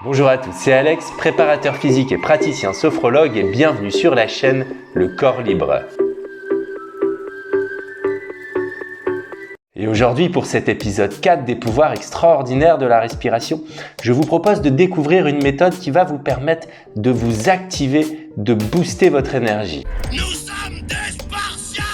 Bonjour à tous, c'est Alex, préparateur physique et praticien sophrologue et bienvenue sur la chaîne Le Corps Libre. Et aujourd'hui, pour cet épisode 4 des pouvoirs extraordinaires de la respiration, je vous propose de découvrir une méthode qui va vous permettre de vous activer, de booster votre énergie. Nous sommes des Spartiates!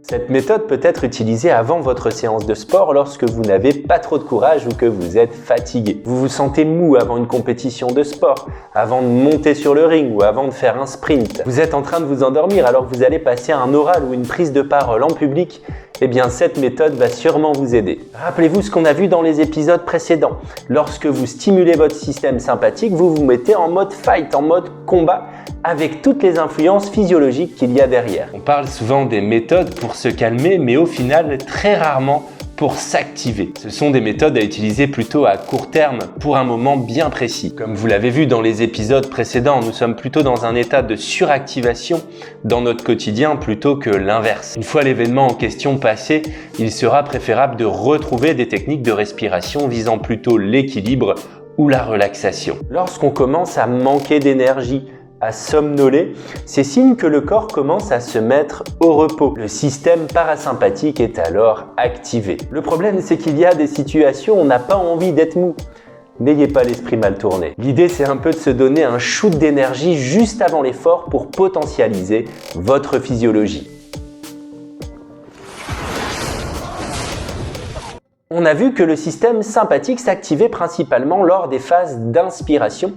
Cette méthode peut être utilisée avant votre séance de sport lorsque vous n'avez pas trop de courage ou que vous êtes fatigué. Vous vous sentez mou avant une compétition de sport, avant de monter sur le ring ou avant de faire un sprint. Vous êtes en train de vous endormir alors que vous allez passer un oral ou une prise de parole en public. Eh bien, cette méthode va sûrement vous aider. Rappelez-vous ce qu'on a vu dans les épisodes précédents. Lorsque vous stimulez votre système sympathique, vous vous mettez en mode fight, en mode combat, avec toutes les influences physiologiques qu'il y a derrière. On parle souvent des méthodes pour se calmer, mais au final, très rarement pour s'activer. Ce sont des méthodes à utiliser plutôt à court terme pour un moment bien précis. Comme vous l'avez vu dans les épisodes précédents, nous sommes plutôt dans un état de suractivation dans notre quotidien plutôt que l'inverse. Une fois l'événement en question passé, il sera préférable de retrouver des techniques de respiration visant plutôt l'équilibre ou la relaxation. Lorsqu'on commence à manquer d'énergie, à somnoler, c'est signe que le corps commence à se mettre au repos. Le système parasympathique est alors activé. Le problème, c'est qu'il y a des situations où on n'a pas envie d'être mou. N'ayez pas l'esprit mal tourné. L'idée, c'est un peu de se donner un shoot d'énergie juste avant l'effort pour potentialiser votre physiologie. On a vu que le système sympathique s'activait principalement lors des phases d'inspiration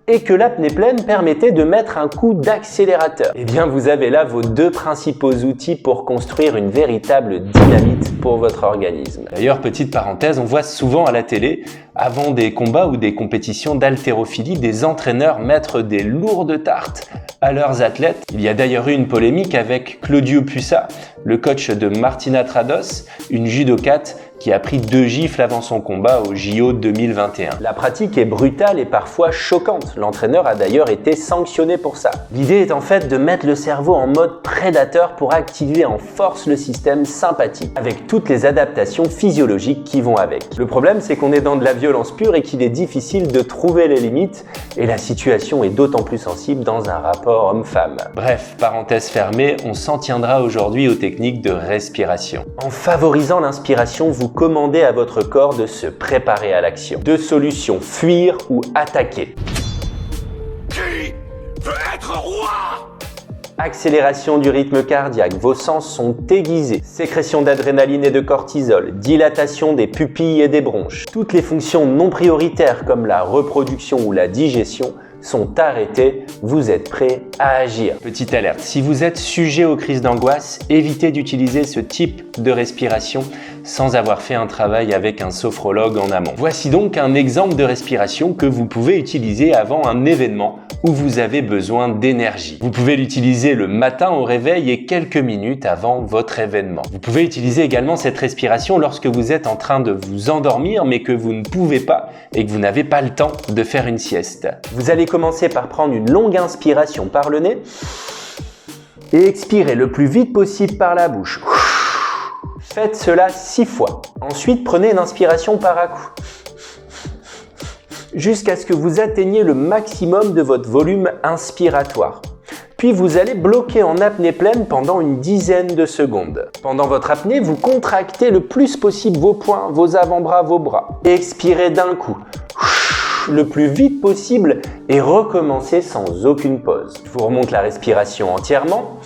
et que l'apnée pleine permettait de mettre un coup d'accélérateur. Eh bien, vous avez là vos deux principaux outils pour construire une véritable dynamite pour votre organisme. D'ailleurs, petite parenthèse, on voit souvent à la télé, avant des combats ou des compétitions d'haltérophilie, des entraîneurs mettre des lourdes tartes à leurs athlètes. Il y a d'ailleurs eu une polémique avec Claudio Pusa, le coach de Martina Trados, une judokate qui a pris 2 gifles avant son combat au JO 2021. La pratique est brutale et parfois choquante. L'entraîneur a d'ailleurs été sanctionné pour ça. L'idée est en fait de mettre le cerveau en mode prédateur pour activer en force le système sympathique, avec toutes les adaptations physiologiques qui vont avec. Le problème, c'est qu'on est dans de la violence pure et qu'il est difficile de trouver les limites, et la situation est d'autant plus sensible dans un rapport homme-femme. Bref, parenthèse fermée, on s'en tiendra aujourd'hui aux techniques de respiration. En favorisant l'inspiration, vous commandez à votre corps de se préparer à l'action. 2 solutions, fuir ou attaquer. Qui veut être roi? Accélération du rythme cardiaque, vos sens sont aiguisés. Sécrétion d'adrénaline et de cortisol, dilatation des pupilles et des bronches. Toutes les fonctions non prioritaires comme la reproduction ou la digestion sont arrêtées, vous êtes prêt à agir. Petite alerte, si vous êtes sujet aux crises d'angoisse, évitez d'utiliser ce type de respiration sans avoir fait un travail avec un sophrologue en amont. Voici donc un exemple de respiration que vous pouvez utiliser avant un événement où vous avez besoin d'énergie. Vous pouvez l'utiliser le matin au réveil et quelques minutes avant votre événement. Vous pouvez utiliser également cette respiration lorsque vous êtes en train de vous endormir mais que vous ne pouvez pas et que vous n'avez pas le temps de faire une sieste. Vous allez commencer par prendre une longue inspiration par le nez et expirer le plus vite possible par la bouche. Faites cela 6 fois. Ensuite, prenez une inspiration par à-coups jusqu'à ce que vous atteigniez le maximum de votre volume inspiratoire. Puis vous allez bloquer en apnée pleine pendant une dizaine de secondes. Pendant votre apnée, vous contractez le plus possible vos poings, vos avant-bras, vos bras. Expirez d'un coup, le plus vite possible et recommencez sans aucune pause. Je vous remonte la respiration entièrement.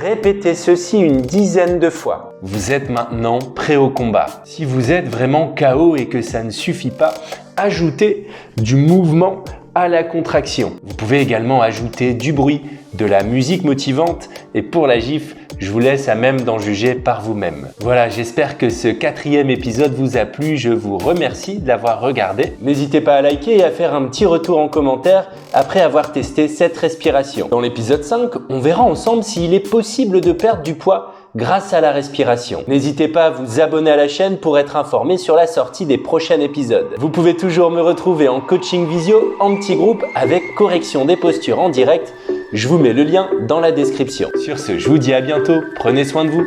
Répétez ceci une dizaine de fois. Vous êtes maintenant prêt au combat. Si vous êtes vraiment KO et que ça ne suffit pas, ajoutez du mouvement à la contraction. Vous pouvez également ajouter du bruit, de la musique motivante et pour la gifle, je vous laisse à même d'en juger par vous-même. Voilà, j'espère que ce 4e épisode vous a plu. Je vous remercie de l'avoir regardé. N'hésitez pas à liker et à faire un petit retour en commentaire après avoir testé cette respiration. Dans l'épisode 5, on verra ensemble s'il est possible de perdre du poids grâce à la respiration. N'hésitez pas à vous abonner à la chaîne pour être informé sur la sortie des prochains épisodes. Vous pouvez toujours me retrouver en coaching visio en petit groupe avec correction des postures en direct. Je vous mets le lien dans la description. Sur ce, je vous dis à bientôt. Prenez soin de vous.